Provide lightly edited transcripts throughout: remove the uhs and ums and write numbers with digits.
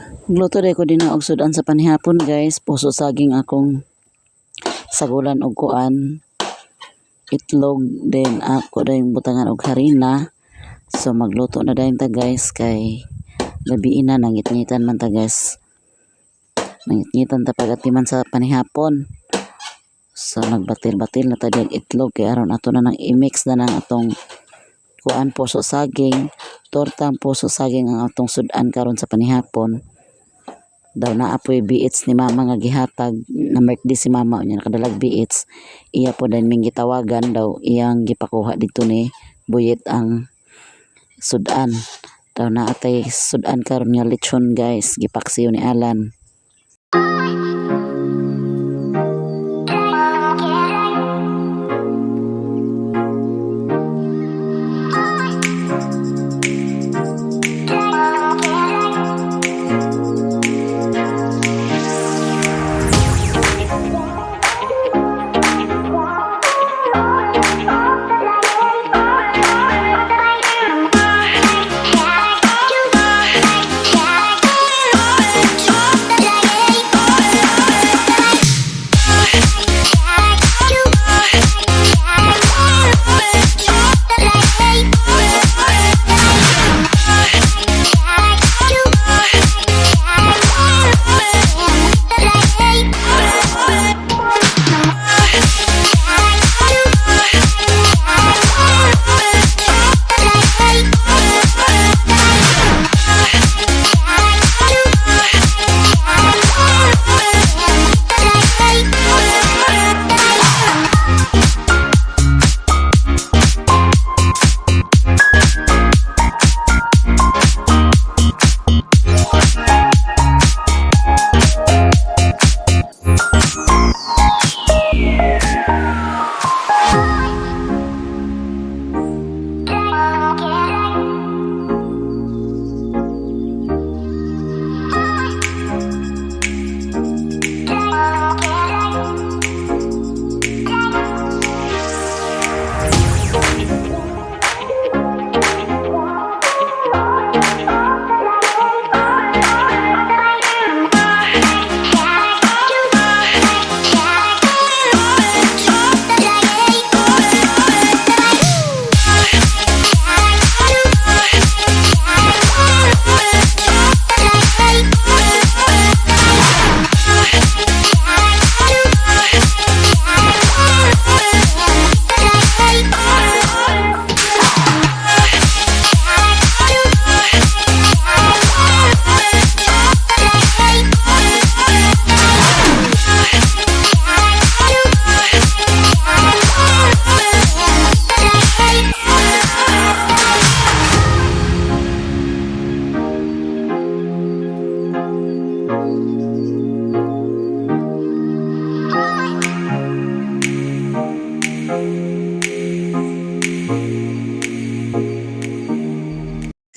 Gluto day ko din og sudan sa panihapon guys. Puso saging akong sagulan og kuan. Itlog din ako din butangan og harina. So magluto na dayon ta guys kay gabi na nangitngitan man ta guys. Nangitngitan ta pagatiman sa panihapon. So nagbatil-batil na ta og itlog kay aron ato na nang i-mix na nang atong kuan puso saging, tortang puso saging ang atong sudan karon sa panihapon. Daw na apoy biits ni mama nga gihatag na birthday si mama unya nakadalag biits iya po din ming gitawagan daw iyang gipakuha dito ni buyit ang sudan daw na atay sudan karon nga lechon guys gipaksiw ni Alan.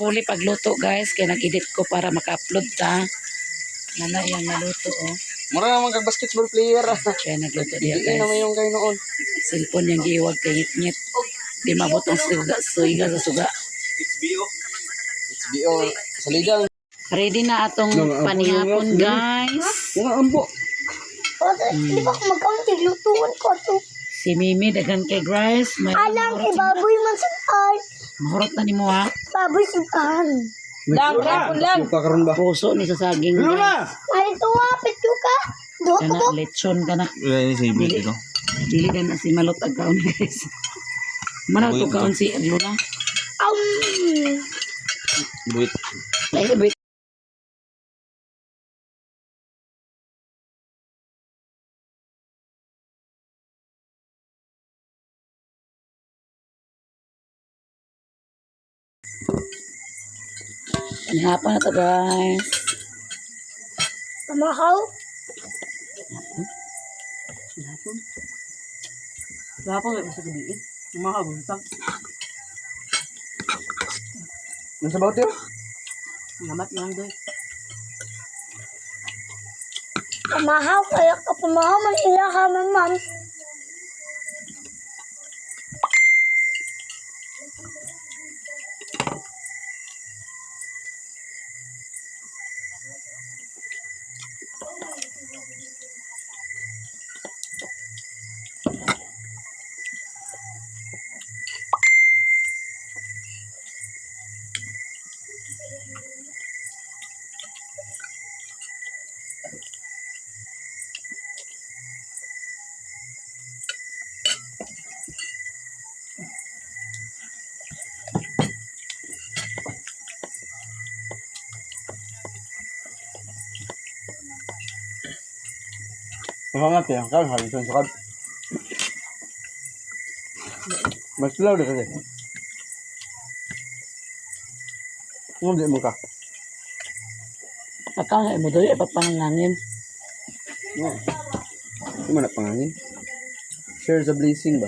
Puli pagluto guys kaya nag-edit ko para maka-upload ta. Nana yung naluto oh. Mura naman kag basketball player. Kaya nagluto diya Hindi guys. naman yung kayo noon. Cellphone yung giwag kay ngit-ngit. Di mabutong suiga sa suga. HBO saligang. Ready na atong panihapon guys. Mga ambo. Di ba ako mag-kaunti, lutuan ko ito. Si Mimi dagan kay guys. Alam, baboy man saan. Mahurot na ni mo ha. Baboy saan. Lang. Karon ba? Puso ni sa saging guys. Malito nga, pito ka. Doon Kana ko. lechon kana. Ini si Ibig ito. Dili ka na si Malot ang kaon guys. Mana to kaon si Luna? Buit. Lahi Panihapon na to guys. Pamahaw. Gapon ay sa gabi. Mga buntag. Nasa bawat yun? Namat lang doy. Pamahaw, kaya ka pamahaw, manila ka man. Mahangat ya, kan habis sukad. Mas law dah kasi. Ngunde mo ka. Akala mo dali pa pangangin. Di mana pangangin. Share the blessing ba?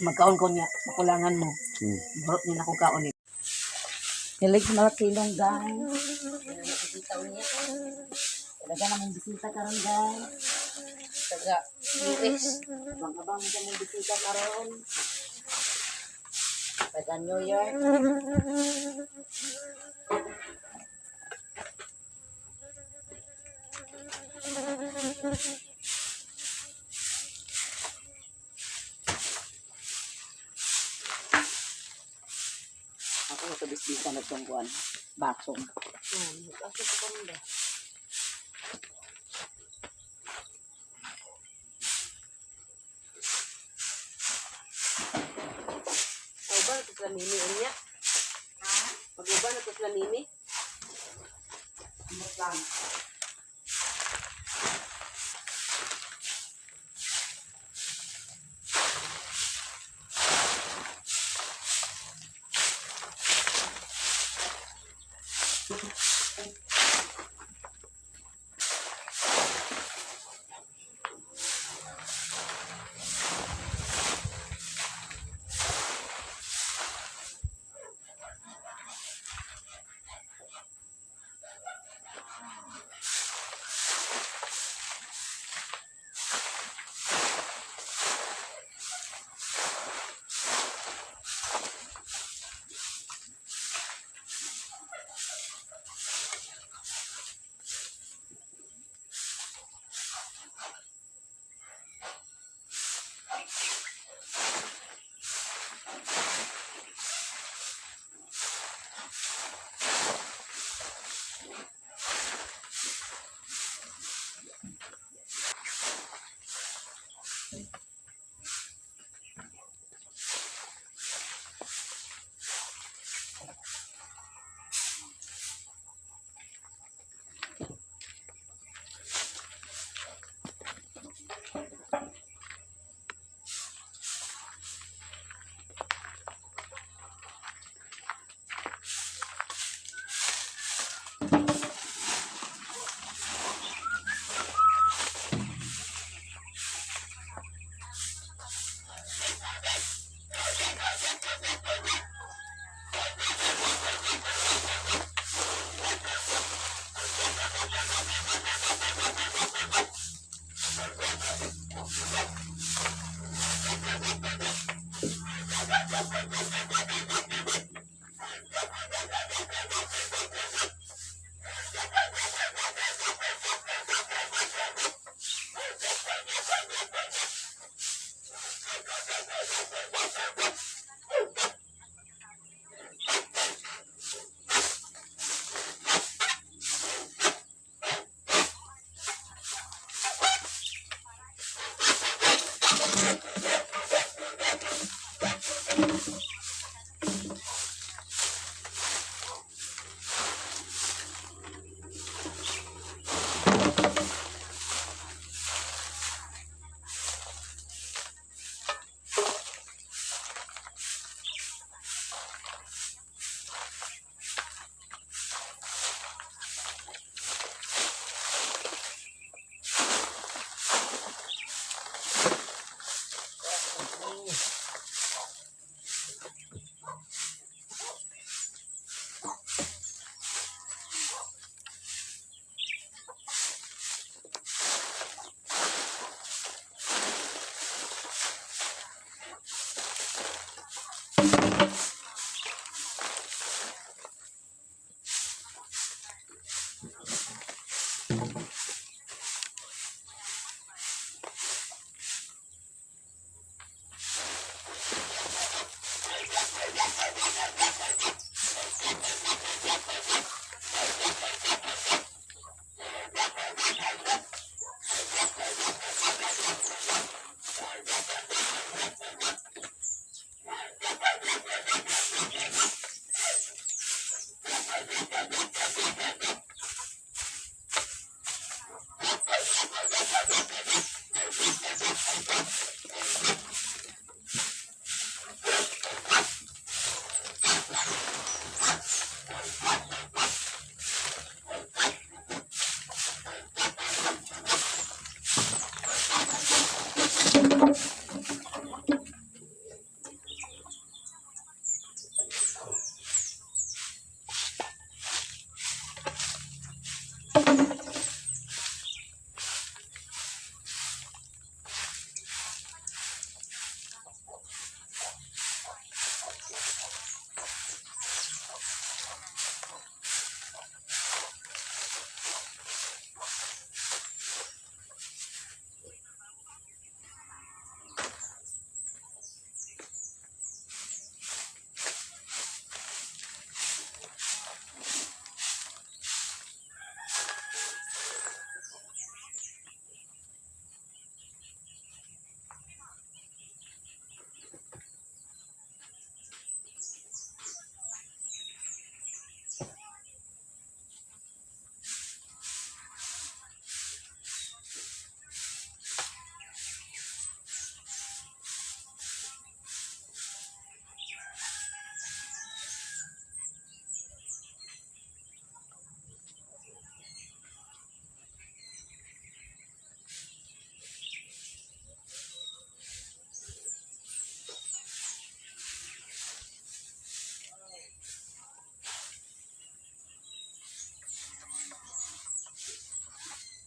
Magkaon ko niya, makulangan mo. Burot niya ako kaon ni. Hilig sa mga silong guys. Talaga namang bisita karon guys. Taga US. Abang-abang mo mong bisita karon. Taga New York. Ako sa bisita nagtungkuan. Baksong. Baksong ko rin ba? Uban ito sila mimi niya. Pag-uban ito sila mimi.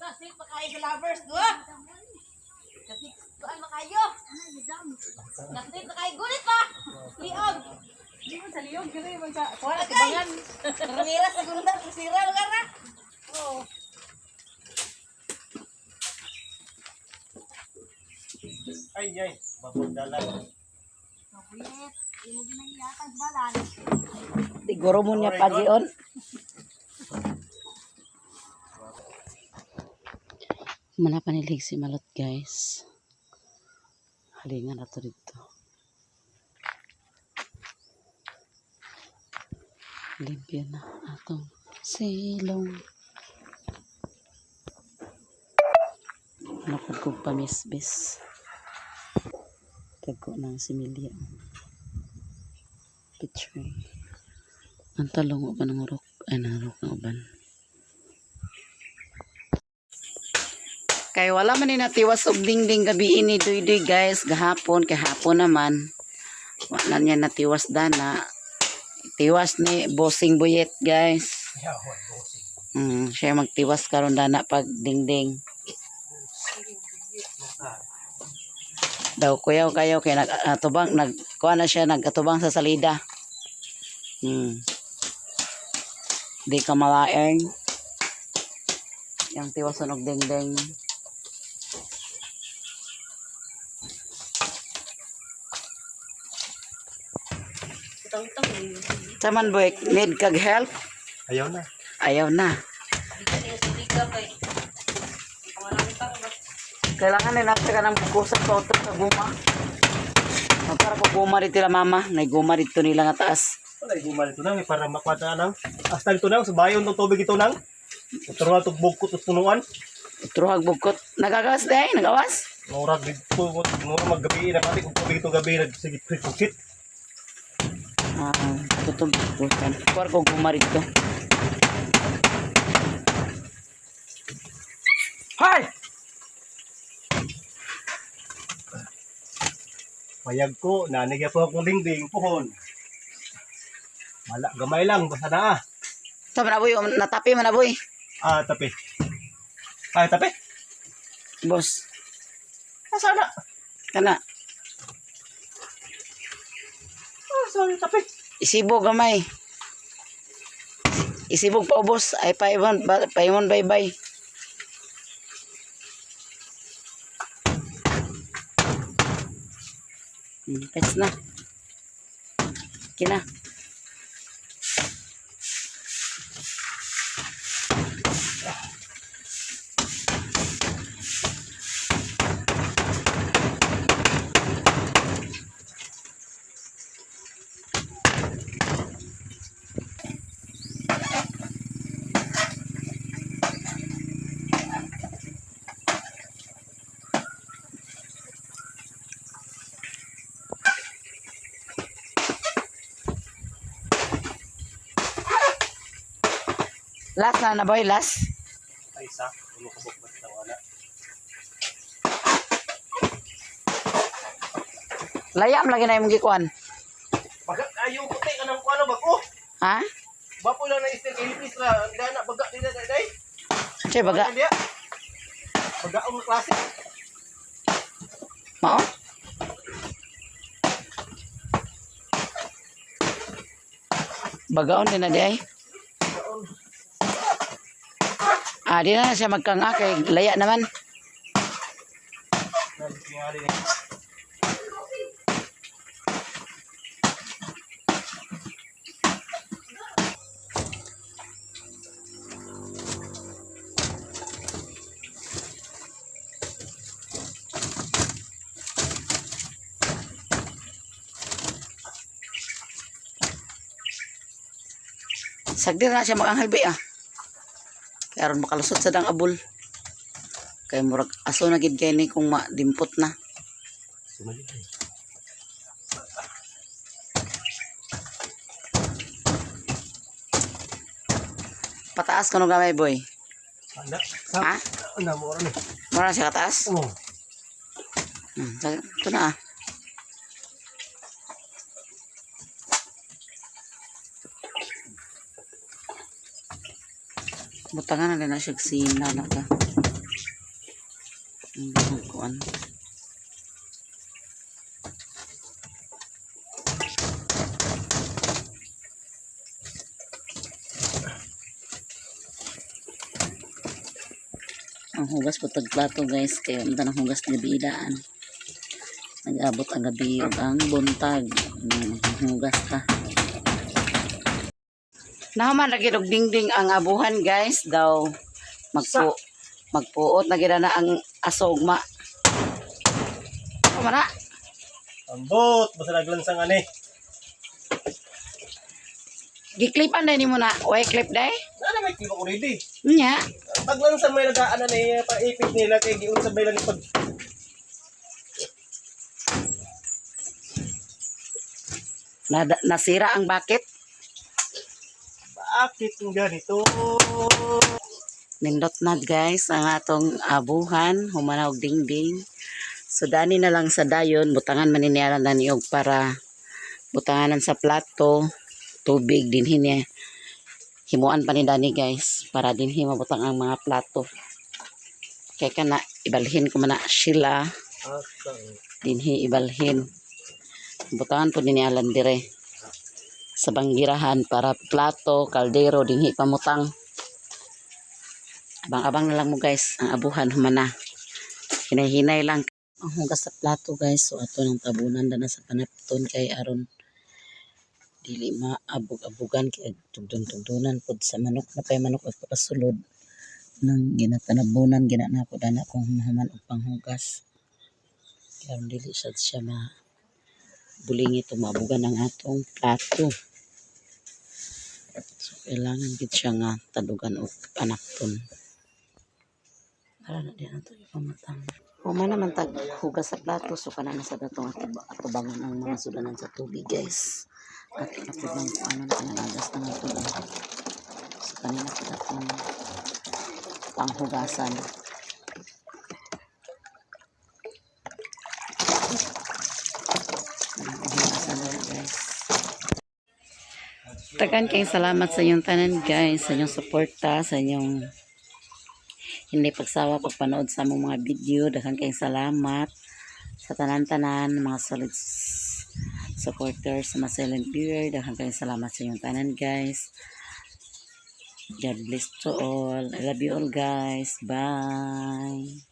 Kasi pa kayo sa lovers, dua. Kasi tuan makayo. Kasi pa kayo gulit pa. Liog. Di mo sa liog, gano'n mo sa kuha tibangan. Ramira sa gunda, sira lugar na. Oo. Ay, mapagdalan. Siguro mo niya pagion. Manapanilig si Malot guys. Halingan na to dito. Limpyo na atong silong. Napag kong pamisbis. Tago ng similya. Picture. Ang talong ba ng urok? Ay, narok na uban. Kay wala man ni natiwas og dingding gabi ini duy guys. Gahapon, kay hapon naman. Wala niya natiwas dana. Tiwas ni Bossing Buyet guys. Siya magtiwas karon dana pag dingding. Daw kuyaw kayo kay nagatubang nagkuha na siya nagatubang sa salida. Di ka malaeng. Yang tiwason og dingding. Taman boy, need kag help? Ayaw na. Ayaw na. Kailangan nila ka ng bukusan sa auto sa guma. Para ko guma dito la mama. Naiguma dito nila nga taas. Wala, gumal ito nang, para makwata nang. Hasta ito nang, sa bayon ng tubig ito nang. Turuan itong bugkot at punuan. Truhag bugkot. Nagagas day, nagawas. Murag dito, murag maggabi na pati kung tubig ito gabi, nagsigit-sigit. Tutong bukusan. Para ko guma dito. Hay! Payag ko, nanigya po akong dingding, puhon. Gamay lang, basta na ah. Sabi na boy, natapi man na boy. Tapi. Ay, tapi. Boss, Sana. kana. Sorry, tapi. Isibog gamay. Isibog pa boss. Ay paimon bye-bye. Pets na. Kina. Last na boy, last. Ay, sa. Lumukabok ba ito wala? Layam lagi na yung gikuan. Baga, ayaw ko tayo ka ng kuano bago. Ha? Bapo lang na istil kay Lipis na dana baga nila day. Che baga. Baga ang klase. Mao? Bagaon din na di ay. Di na siya magkanga kay laya naman. Sagdi na siya magangalbi ah. Kaya ron makalusot sa dang abul. Kaya murag aso na gid kay ni kung madimpot na. Pataas ka no gamay boy. Ha? Ano mo ron? Mura na siya kataas? Oh. Ito na ah. Butangan na rin na siya sina na ka. Ang kuan. Ang hugas po tag plato guys, kaya ang hugas nga bidaan. Nag-abot ang gabi ug ang buntag. Hugas ta. Naman lagi og dingding ang abuhan guys daw magpuot na gid na ang aso ugma. Kumana. Ambot, basta naglansang ani. Giklipan dai nimo na. Way clip dai. Nana may kiba ko ready. Nya. Paglansang may nagaan ni paipit nila kay giun sa baylan ni pag Nasira ang bucket. bakit yung ganito? Nindot na guys ang atong abuhan, humana og dingding. So dani na lang sa dayon, butangan maniniaran na niyog para butanganan sa plato, tubig din hini. Himuan pa ni dani guys para din mabutang ang mga plato. Kaya kana ibalhin ko man na sila, dinhi ibalhin. Butangan po din alan dire sa banggirahan para plato, kaldero dinhi pamutang. Abang-abang na lang mo guys ang abuhan humana. Hinay-hinay lang ang hugas sa plato guys. So ato nang tabunan na sa panapton kay aron dili maabog-abugan kay tugdon-tugdonan pod sa manok na pay manok at pasulod nang ginatanabunan ginana ko dana kung human og panghugas. Kaya aron dili siya bulingi tumabugan ang atong plato. So kailangan gid siya nga tadugan og panapton. Para na din ato ipamatang. Human naman tag hugas sa plato so kana na sa datong atubangan ang mga sudanan sa tubig guys. At napudang kung ano na pinalagas na ng tubig. So kanina po datong panghugasan. Tagan kayong salamat sa inyong tanan guys, sa inyong suporta, sa inyong hindi pagsawa pagpanood sa among mga video. Daghang kayong salamat sa tanan-tanan, mga solid supporters, sa mga silent viewer. Daghang kayong salamat sa inyong tanan guys. God bless to all. I love you all guys. Bye.